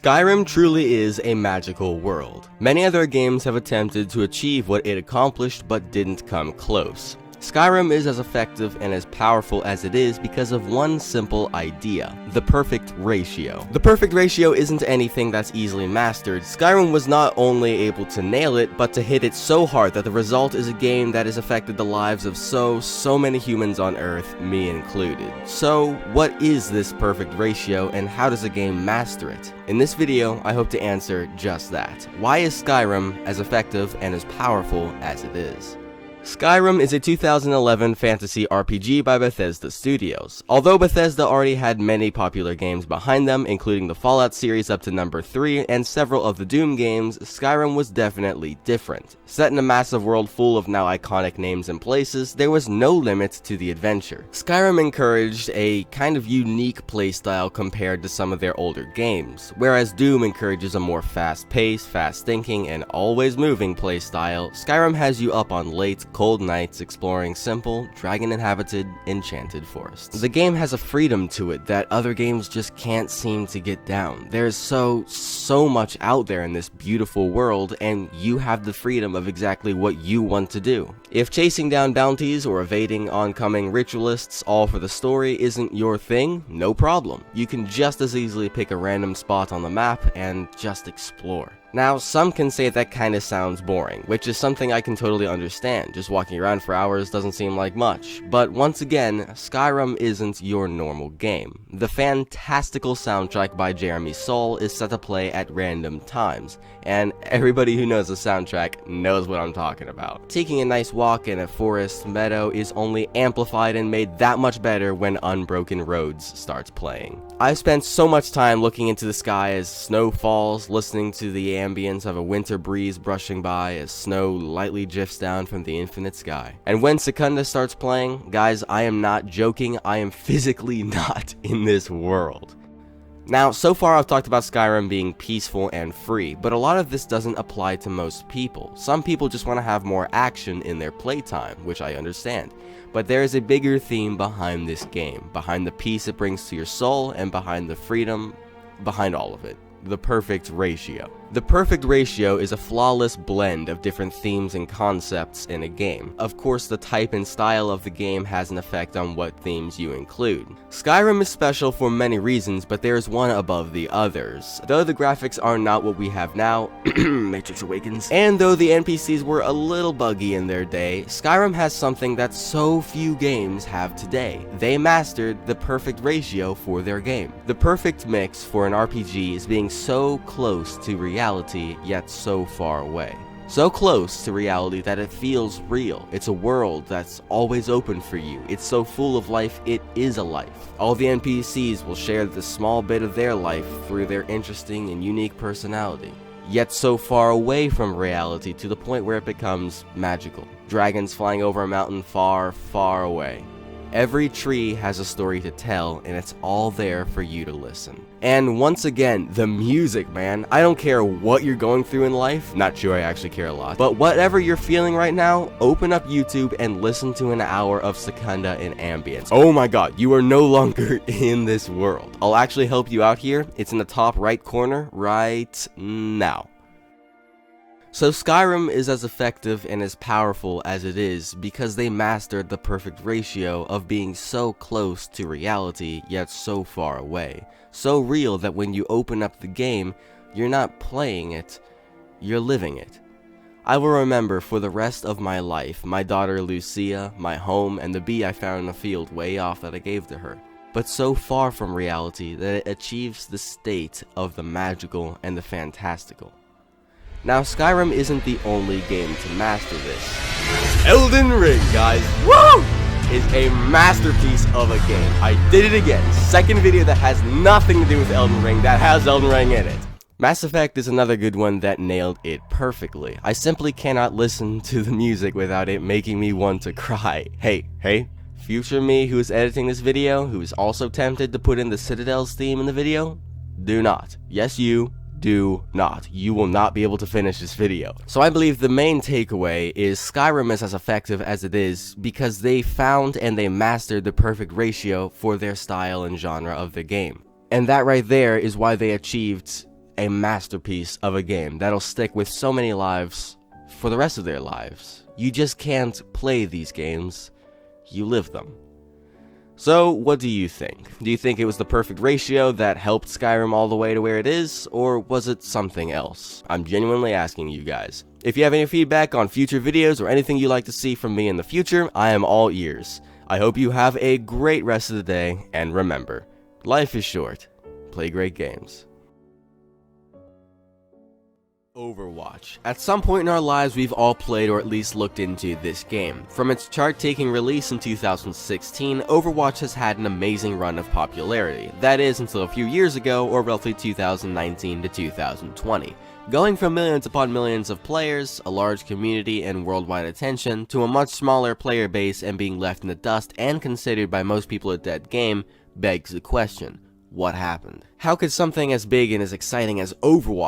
Skyrim truly is a magical world. Many other games have attempted to achieve what it accomplished but didn't come close. Skyrim is as effective and as powerful as it is because of one simple idea: the perfect ratio. The perfect ratio isn't anything that's easily mastered. Skyrim was not only able to nail it, but to hit it so hard that the result is a game that has affected the lives of so many humans on Earth, me included. So, what is this perfect ratio and how does a game master it? In this video, I hope to answer just that. Why is Skyrim as effective and as powerful as it is? Skyrim is a 2011 fantasy RPG by Bethesda Studios. Although Bethesda already had many popular games behind them, including the Fallout series up to number 3 and several of the Doom games, Skyrim was definitely different. Set in a massive world full of now iconic names and places, there was no limit to the adventure. Skyrim encouraged a kind of unique playstyle compared to some of their older games, whereas Doom encourages a more fast-paced, fast-thinking, and always-moving playstyle. Skyrim has you up on late, cold nights exploring simple, dragon-inhabited, enchanted forests. The game has a freedom to it that other games just can't seem to get down. There's so much out there in this beautiful world, and you have the freedom of exactly what you want to do. If chasing down bounties or evading oncoming ritualists all for the story isn't your thing, no problem. You can just as easily pick a random spot on the map and just explore. Now, some can say that kinda sounds boring, which is something I can totally understand. Just walking around for hours doesn't seem like much. But once again, Skyrim isn't your normal game. The fantastical soundtrack by Jeremy Soule is set to play at random times, and everybody who knows the soundtrack knows what I'm talking about. Taking a nice walk in a forest meadow is only amplified and made that much better when Unbroken Roads starts playing. I've spent so much time looking into the sky as snow falls, listening to the ambience of a winter breeze brushing by as snow lightly drifts down from the infinite sky. And when Secunda starts playing, guys, I am not joking, I am physically not in this world. Now, so far I've talked about Skyrim being peaceful and free, but a lot of this doesn't apply to most people. Some people just want to have more action in their playtime, which I understand. But there is a bigger theme behind this game, behind the peace it brings to your soul, and behind the freedom, behind all of it. The perfect ratio. The perfect ratio is a flawless blend of different themes and concepts in a game. Of course, the type and style of the game has an effect on what themes you include. Skyrim is special for many reasons, but there is one above the others. Though the graphics are not what we have now, Matrix Awakens, and though the NPCs were a little buggy in their day, Skyrim has something that so few games have today. They mastered the perfect ratio for their game. The perfect mix for an RPG is being so close to reality, yet so far away. So close to reality that it feels real. It's a world that's always open for you. It's so full of life, it is a life. All the NPCs will share this small bit of their life through their interesting and unique personality. Yet so far away from reality to the point where it becomes magical. Dragons flying over a mountain far, far away. Every tree has a story to tell, and it's all there for you to listen. And once again, the music, man. I don't care what you're going through in life. Not sure I actually care a lot. But whatever you're feeling right now, open up YouTube and listen to an hour of Secunda in ambience. Oh my god, you are no longer in this world. I'll actually help you out here. It's in the top right corner right now. So Skyrim is as effective and as powerful as it is because they mastered the perfect ratio of being so close to reality yet so far away. So real that when you open up the game, you're not playing it, you're living it. I will remember for the rest of my life my daughter Lucia, my home, and the bee I found in the field way off that I gave to her. But so far from reality that it achieves the state of the magical and the fantastical. Now, Skyrim isn't the only game to master this. Elden Ring, guys, woo! Is a masterpiece of a game. I did it again. Second video that has nothing to do with Elden Ring that has Elden Ring in it. Mass Effect is another good one that nailed it perfectly. I simply cannot listen to the music without it making me want to cry. Hey, future me who is editing this video, who is also tempted to put in the Citadel's theme in the video, do not. Yes, you. Do not. You will not be able to finish this video. So I believe the main takeaway is Skyrim is as effective as it is because they found and they mastered the perfect ratio for their style and genre of the game. And that right there is why they achieved a masterpiece of a game that'll stick with so many lives for the rest of their lives. You just can't play these games, you live them. So, what do you think? Do you think it was the perfect ratio that helped Skyrim all the way to where it is, or was it something else? I'm genuinely asking you guys. If you have any feedback on future videos or anything you'd like to see from me in the future, I am all ears. I hope you have a great rest of the day, and remember, life is short. Play great games. Overwatch. At some point in our lives, we've all played or at least looked into this game. From its chart-taking release in 2016, Overwatch has had an amazing run of popularity. That is, until a few years ago, or roughly 2019 to 2020. Going from millions upon millions of players, a large community, and worldwide attention, to a much smaller player base and being left in the dust and considered by most people a dead game, begs the question, what happened? How could something as big and as exciting as Overwatch